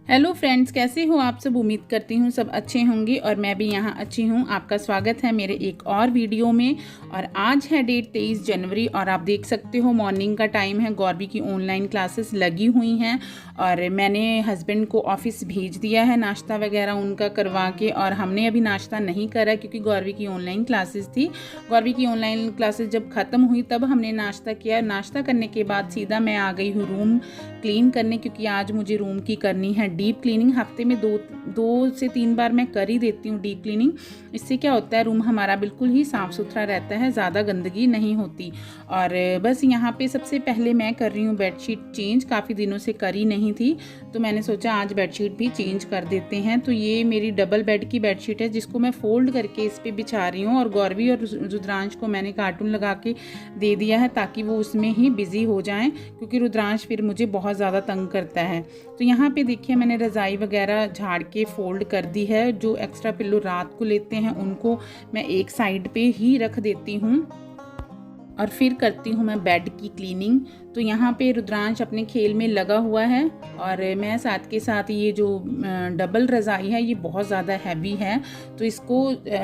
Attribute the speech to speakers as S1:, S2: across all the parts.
S1: Hello friends, कैसे हो आप सब। उम्मीद करती हूँ सब अच्छे होंगे और मैं भी यहाँ अच्छी हूँ। आपका स्वागत है मेरे एक और वीडियो में। और आज है डेट 23 जनवरी और आप देख सकते हो मॉर्निंग का टाइम है। गौरवी की ऑनलाइन क्लासेस लगी हुई हैं और मैंने हस्बैंड को ऑफिस भेज दिया है नाश्ता वगैरह उनका करवा के। और हमने अभी नाश्ता नहीं करा क्योंकि गौरवी की ऑनलाइन क्लासेस थी। गौरवी की ऑनलाइन क्लासेस जब ख़त्म हुई तब हमने नाश्ता किया। नाश्ता करने के बाद सीधा मैं आ गई हूँ रूम क्लीन करने, क्योंकि आज मुझे रूम की करनी है डीप क्लीनिंग। हफ्ते में दो से 3 बार मैं कर ही देती हूँ डीप क्लीनिंग। इससे क्या होता है, रूम हमारा बिल्कुल ही साफ़ सुथरा रहता है, ज़्यादा गंदगी नहीं होती। और बस यहाँ पे सबसे पहले मैं कर रही हूँ बेडशीट चेंज। काफ़ी दिनों से करी नहीं थी तो मैंने सोचा आज बेडशीट भी चेंज कर देते हैं। तो ये मेरी डबल बेड की बेडशीट है जिसको मैं फ़ोल्ड करके इस पर बिछा रही हूँ। और गौरवी और रुद्रांश को मैंने कार्टून लगा के दे दिया है ताकि वो उसमें ही बिज़ी हो जाएं, क्योंकि रुद्रांश फिर मुझे बहुत ज़्यादा तंग करता है। तो यहाँ पे देखिए मैंने रज़ाई वगैरह झाड़ के फ़ोल्ड कर दी है। जो एक्स्ट्रा पिल्लो रात को लेते हैं उनको मैं एक साइड पे ही रख देती हूँ और फिर करती हूँ मैं बेड की क्लीनिंग। तो यहाँ पे रुद्रांश अपने खेल में लगा हुआ है और मैं साथ के साथ ये जो डबल रज़ाई है ये बहुत ज़्यादा हैवी है, तो इसको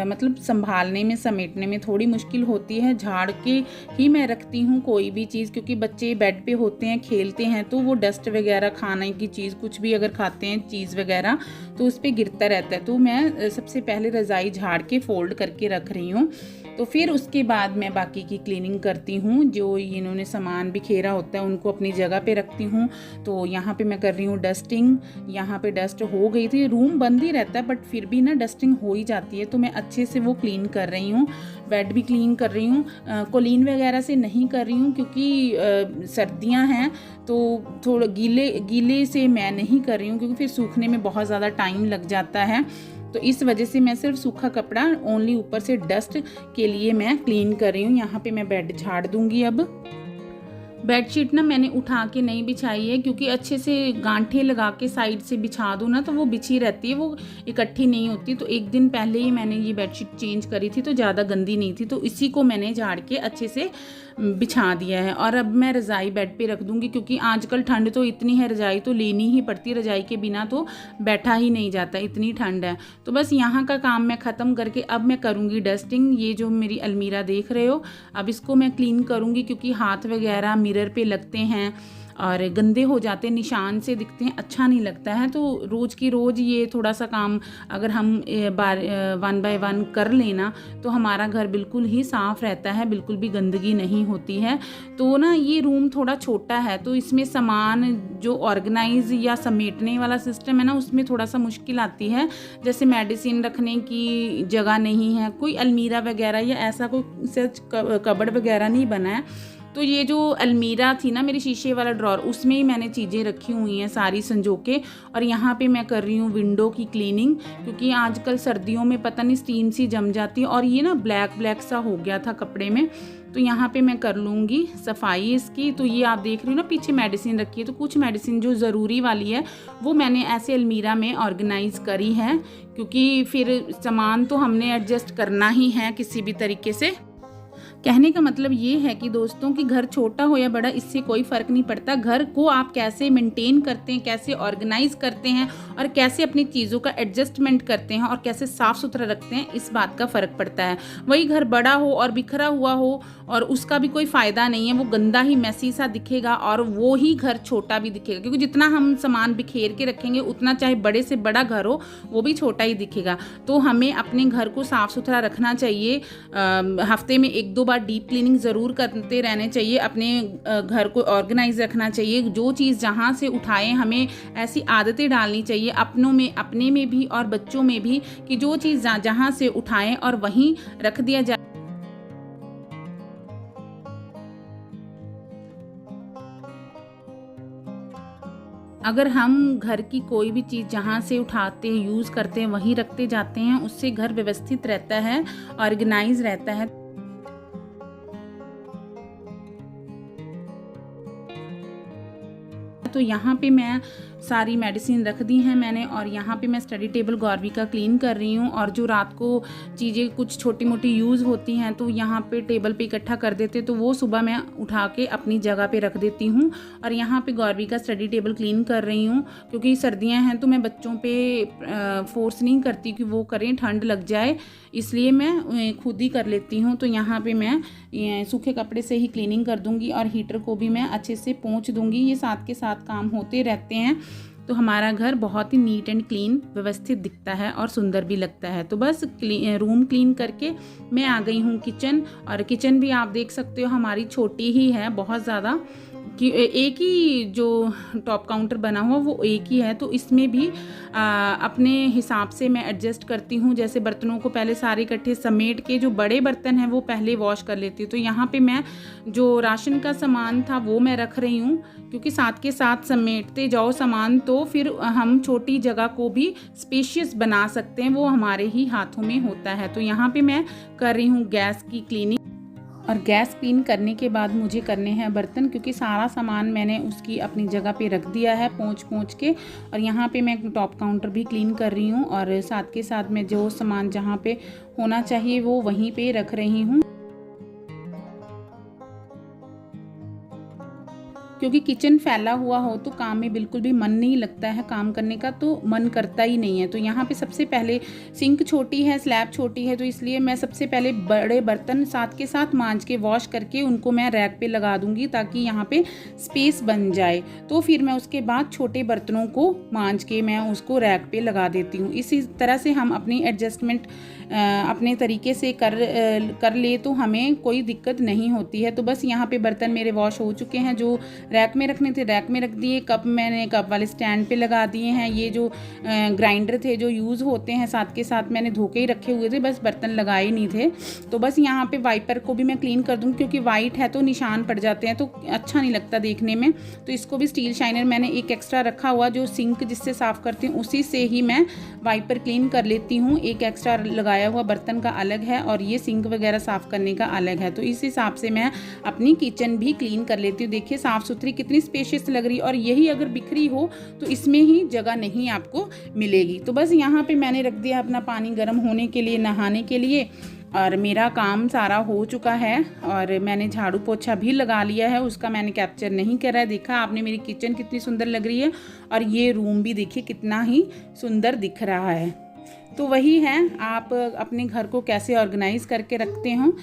S1: मतलब संभालने में समेटने में थोड़ी मुश्किल होती है। झाड़ के ही मैं रखती हूँ कोई भी चीज़, क्योंकि बच्चे बेड पे होते हैं खेलते हैं तो वो डस्ट वगैरह खाने की चीज़ कुछ भी अगर खाते हैं चीज़ वगैरह तो उस पर गिरता रहता है। तो मैं सबसे पहले रज़ाई झाड़ के फ़ोल्ड करके रख रही हूँ। तो फिर उसके बाद मैं बाकी की क्लीनिंग करती हूँ। जो इन्होंने सामान बिखेरा होता है उनको अपनी जगह पे रखती हूँ। तो यहाँ पे मैं कर रही हूँ डस्टिंग। यहाँ पे डस्ट हो गई थी, रूम बंद ही रहता है बट फिर भी ना डस्टिंग हो ही जाती है, तो मैं अच्छे से वो क्लीन कर रही हूँ। बेड भी क्लीन कर रही हूँ। कोलीन वगैरह से नहीं कर रही हूँ क्योंकि सर्दियाँ हैं तो थोड़ा गीले से मैं नहीं कर रही हूँ, क्योंकि फिर सूखने में बहुत ज़्यादा टाइम लग जाता है। तो इस वजह से मैं सिर्फ सूखा कपड़ा ओनली ऊपर से डस्ट के लिए मैं क्लीन कर रही हूँ। यहाँ पे मैं बेड झाड़ दूंगी। अब बेडशीट ना मैंने उठा के नहीं बिछाई है, क्योंकि अच्छे से गांठे लगा के साइड से बिछा दूँ ना तो वो बिछी रहती है, वो इकट्ठी नहीं होती। तो एक दिन पहले ही मैंने ये बेडशीट चेंज करी थी तो ज़्यादा गंदी नहीं थी, तो इसी को मैंने झाड़ के अच्छे से बिछा दिया है। और अब मैं रज़ाई बेड पे रख दूंगी, क्योंकि आजकल ठंड तो इतनी है, रज़ाई तो लेनी ही पड़ती है। रज़ाई के बिना तो बैठा ही नहीं जाता, इतनी ठंड है। तो बस यहाँ का काम मैं ख़त्म करके अब मैं करूँगी डस्टिंग। ये जो मेरी अलमीरा देख रहे हो अब इसको मैं क्लीन करूँगी, क्योंकि हाथ वगैरह मिरर पे लगते हैं और गंदे हो जाते हैं, निशान से दिखते हैं, अच्छा नहीं लगता है। तो रोज़ की रोज़ ये थोड़ा सा काम अगर हम वन बाय वन कर लेना तो हमारा घर बिल्कुल ही साफ़ रहता है, बिल्कुल भी गंदगी नहीं होती है। तो ना ये रूम थोड़ा छोटा है तो इसमें सामान जो ऑर्गेनाइज या समेटने वाला सिस्टम है ना उसमें थोड़ा सा मुश्किल आती है। जैसे मेडिसिन रखने की जगह नहीं है, कोई अलमीरा वगैरह या ऐसा कोई सच कबर्ड वगैरह नहीं बना है। तो ये जो अलमीरा थी ना मेरी शीशे वाला ड्रॉर, उसमें ही मैंने चीज़ें रखी हुई हैं सारी संजो के। और यहाँ पे मैं कर रही हूँ विंडो की क्लीनिंग, क्योंकि आजकल सर्दियों में पता नहीं स्टीम सी जम जाती है और ये ना ब्लैक ब्लैक सा हो गया था कपड़े में। तो यहाँ पे मैं कर लूँगी सफाई इसकी। तो ये आप देख रही हो ना पीछे मेडिसिन रखी है, तो कुछ मेडिसिन जो ज़रूरी वाली है वो मैंने ऐसे अलमीरा में ऑर्गेनाइज़ करी है, क्योंकि फिर सामान तो हमने एडजस्ट करना ही है किसी भी तरीके से। कहने का मतलब ये है कि दोस्तों कि घर छोटा हो या बड़ा इससे कोई फ़र्क नहीं पड़ता। घर को आप कैसे मेंटेन करते हैं, कैसे ऑर्गेनाइज करते हैं और कैसे अपनी चीज़ों का एडजस्टमेंट करते हैं और कैसे साफ़ सुथरा रखते हैं, इस बात का फ़र्क पड़ता है। वही घर बड़ा हो और बिखरा हुआ हो और उसका भी कोई फ़ायदा नहीं है, वो गंदा ही मैसी सा दिखेगा और वो ही घर छोटा भी दिखेगा, क्योंकि जितना हम सामान बिखेर के रखेंगे उतना चाहे बड़े से बड़ा घर हो वो भी छोटा ही दिखेगा। तो हमें अपने घर को साफ़ सुथरा रखना चाहिए। हफ्ते में 1-2 बार डीप क्लीनिंग ज़रूर करते रहने चाहिए। अपने घर को ऑर्गेनाइज रखना चाहिए। जो चीज़ जहाँ से उठाएं हमें ऐसी आदतें डालनी चाहिए अपने में भी और बच्चों में भी, कि जो चीज़ जहाँ से उठाएं और वहीं रख दिया जाए। अगर हम घर की कोई भी चीज़ जहाँ से उठाते हैं यूज़ करते हैं वहीं रखते जाते हैं, उससे घर व्यवस्थित रहता है, ऑर्गेनाइज रहता है। तो यहाँ पे मैं सारी मेडिसिन रख दी हैं मैंने। और यहाँ पे मैं स्टडी टेबल गौरवी का क्लीन कर रही हूँ। और जो रात को चीज़ें कुछ छोटी मोटी यूज़ होती हैं तो यहाँ पे टेबल पे इकट्ठा कर देते, तो वो सुबह मैं उठा के अपनी जगह पे रख देती हूँ। और यहाँ पे गौरवी का स्टडी टेबल क्लीन कर रही हूँ, क्योंकि सर्दियाँ हैं तो मैं बच्चों पे फोर्स नहीं करती कि वो करें, ठंड लग जाए, इसलिए मैं खुद ही कर लेती हूँ। तो यहाँ पे मैं सूखे कपड़े से ही क्लीनिंग कर दूँगी और हीटर को भी मैं अच्छे से पोंछ दूँगी। ये साथ के साथ काम होते रहते हैं, तो हमारा घर बहुत ही नीट एंड क्लीन व्यवस्थित दिखता है और सुंदर भी लगता है। तो बस रूम क्लीन करके मैं आ गई हूँ किचन। और किचन भी आप देख सकते हो हमारी छोटी ही है, बहुत ज़्यादा कि एक ही जो टॉप काउंटर बना हुआ वो एक ही है, तो इसमें भी अपने हिसाब से मैं एडजस्ट करती हूँ। जैसे बर्तनों को पहले सारे इकट्ठे समेट के, जो बड़े बर्तन हैं वो पहले वॉश कर लेती हूँ। तो यहाँ पे मैं जो राशन का सामान था वो मैं रख रही हूँ, क्योंकि साथ के साथ समेटते जाओ सामान तो फिर हम छोटी जगह को भी स्पेशियस बना सकते हैं, वो हमारे ही हाथों में होता है। तो यहाँ पे मैं कर रही हूँ गैस की क्लीनिंग। और गैस क्लीन करने के बाद मुझे करने हैं बर्तन, क्योंकि सारा सामान मैंने उसकी अपनी जगह पे रख दिया है पोंछ के। और यहाँ पे मैं टॉप काउंटर भी क्लीन कर रही हूँ, और साथ के साथ मैं जो सामान जहाँ पे होना चाहिए वो वहीं पे रख रही हूँ, क्योंकि किचन फैला हुआ हो तो काम में बिल्कुल भी मन नहीं लगता है, काम करने का तो मन करता ही नहीं है। तो यहाँ पे सबसे पहले सिंक छोटी है, स्लैब छोटी है, तो इसलिए मैं सबसे पहले बड़े बर्तन साथ के साथ मांज के वॉश करके उनको मैं रैक पे लगा दूंगी, ताकि यहाँ पे स्पेस बन जाए। तो फिर मैं उसके बाद छोटे बर्तनों को मांज के मैं उसको रैक पे लगा देती हूँ। इसी तरह से हम अपनी एडजस्टमेंट अपने तरीके से कर ले तो हमें कोई दिक्कत नहीं होती है। तो बस यहाँ पे बर्तन मेरे वॉश हो चुके हैं, जो रैक में रखने थे रैक में रख दिए, कप मैंने कप वाले स्टैंड पे लगा दिए हैं। ये जो ग्राइंडर थे जो यूज़ होते हैं साथ के साथ मैंने धो के ही रखे हुए थे, बस बर्तन लगाए नहीं थे। तो बस यहाँ पे वाइपर को भी मैं क्लीन कर दूँगी, क्योंकि वाइट है तो निशान पड़ जाते हैं तो अच्छा नहीं लगता देखने में। तो इसको भी स्टील शाइनर मैंने एक एक्स्ट्रा रखा हुआ, जो सिंक जिससे साफ़ करती हूँ उसी से ही मैं वाइपर क्लीन कर लेती हूँ। एक एक्स्ट्रा लगाया हुआ बर्तन का अलग है और ये सिंक वगैरह साफ़ करने का अलग है। तो इस हिसाब से मैं अपनी किचन भी क्लीन कर लेती हूँ। देखिए साफ़ सुथरी कितनी स्पेशियस लग रही है, और यही अगर बिखरी हो तो इसमें ही जगह नहीं आपको मिलेगी। तो बस यहाँ पे मैंने रख दिया अपना पानी गर्म होने के लिए, नहाने के लिए, और मेरा काम सारा हो चुका है। और मैंने झाड़ू पोछा भी लगा लिया है, उसका मैंने कैप्चर नहीं करा है। देखा आपने मेरी किचन कितनी सुंदर लग रही है, और ये रूम भी देखिए कितना ही सुंदर दिख रहा है। तो वही है, आप अपने घर को कैसे ऑर्गेनाइज़ करके रखते हो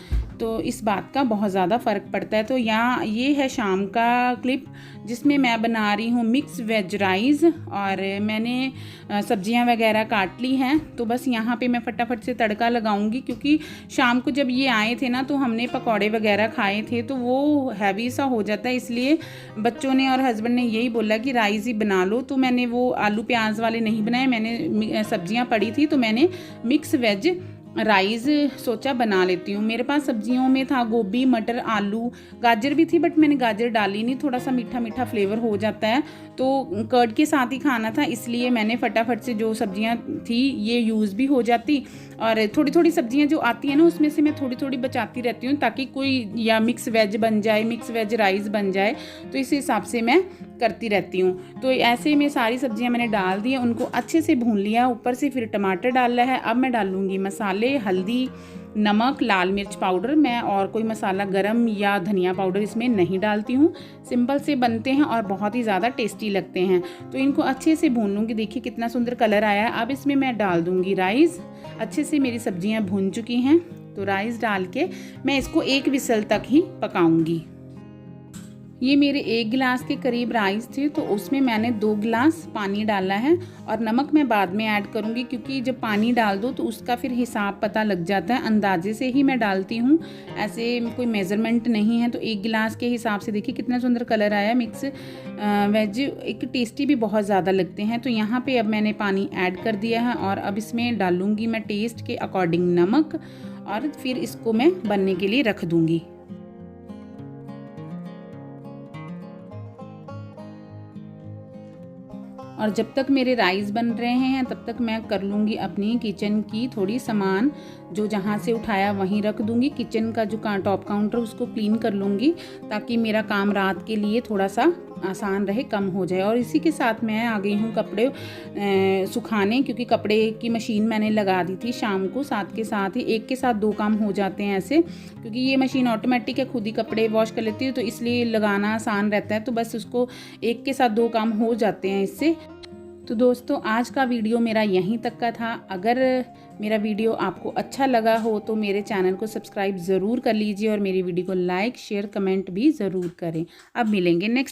S1: तो इस बात का बहुत ज़्यादा फ़र्क पड़ता है। तो यहाँ ये है शाम का क्लिप, जिसमें मैं बना रही हूँ मिक्स वेज राइस, और मैंने सब्जियाँ वगैरह काट ली हैं। तो बस यहाँ पे मैं फटाफट से तड़का लगाऊंगी, क्योंकि शाम को जब ये आए थे ना तो हमने पकौड़े वगैरह खाए थे तो वो हैवी सा हो जाता है, इसलिए बच्चों ने और हस्बैंड ने यही बोला कि राइस ही बना लो। तो मैंने वो आलू प्याज वाले नहीं बनाए, मैंने सब्जियाँ पड़ी थी तो मैंने मिक्स वेज राइस सोचा बना लेती हूँ। मेरे पास सब्जियों में था गोभी, मटर, आलू, गाजर भी थी, बट मैंने गाजर डाली नहीं, थोड़ा सा मीठा मीठा फ्लेवर हो जाता है तो कर्ड के साथ ही खाना था, इसलिए मैंने फटाफट से जो सब्जियां थी ये यूज़ भी हो जाती। और थोड़ी थोड़ी सब्जियां जो आती हैं ना उसमें से मैं थोड़ी थोड़ी बचाती रहती हूँ, ताकि कोई या मिक्स वेज बन जाए, मिक्स वेज राइस बन जाए, तो इस हिसाब से मैं करती रहती हूँ। तो ऐसे में सारी सब्जियां मैंने डाल दी हैं, उनको अच्छे से भून लिया, ऊपर से फिर टमाटर डाला है। अब मैं डालूँगी मसाले, हल्दी, नमक, लाल मिर्च पाउडर। मैं और कोई मसाला गरम या धनिया पाउडर इसमें नहीं डालती हूँ, सिंपल से बनते हैं और बहुत ही ज़्यादा टेस्टी लगते हैं। तो इनको अच्छे से भून लूँगी। देखिए कितना सुंदर कलर आया है। अब इसमें मैं डाल दूँगी राइस। अच्छे से मेरी सब्जियाँ भून चुकी हैं, तो राइस डाल के मैं इसको 1 विसल तक ही पकाऊँगी। ये मेरे 1 गिलास के करीब राइस थे, तो उसमें मैंने 2 गिलास पानी डाला है, और नमक मैं बाद में ऐड करूँगी, क्योंकि जब पानी डाल दो तो उसका फिर हिसाब पता लग जाता है, अंदाजे से ही मैं डालती हूँ, ऐसे कोई मेज़रमेंट नहीं है। तो 1 गिलास के हिसाब से देखिए कितना सुंदर कलर आया। मिक्स वेज एक टेस्टी भी बहुत ज़्यादा लगते हैं। तो यहाँ पर अब मैंने पानी ऐड कर दिया है, और अब इसमें डालूँगी मैं टेस्ट के अकॉर्डिंग नमक, और फिर इसको मैं बनने के लिए रख दूँगी। और जब तक मेरे राइस बन रहे हैं तब तक मैं कर लूँगी अपनी किचन की थोड़ी सामान, जो जहाँ से उठाया वहीं रख दूँगी। किचन का जो टॉप काउंटर उसको क्लीन कर लूँगी ताकि मेरा काम रात के लिए थोड़ा सा आसान रहे, कम हो जाए। और इसी के साथ मैं आ गई हूँ कपड़े सुखाने, क्योंकि कपड़े की मशीन मैंने लगा दी थी शाम को। साथ के साथ ही एक के साथ दो काम हो जाते हैं ऐसे, क्योंकि ये मशीन ऑटोमेटिक है, खुद ही कपड़े वॉश कर लेती है, तो इसलिए लगाना आसान रहता है। तो बस उसको एक के साथ दो काम हो जाते हैं इससे। तो दोस्तों आज का वीडियो मेरा यहीं तक का था। अगर मेरा वीडियो आपको अच्छा लगा हो तो मेरे चैनल को सब्सक्राइब ज़रूर कर लीजिए और मेरी वीडियो को लाइक शेयर कमेंट भी ज़रूर करें। अब मिलेंगे नेक्स्ट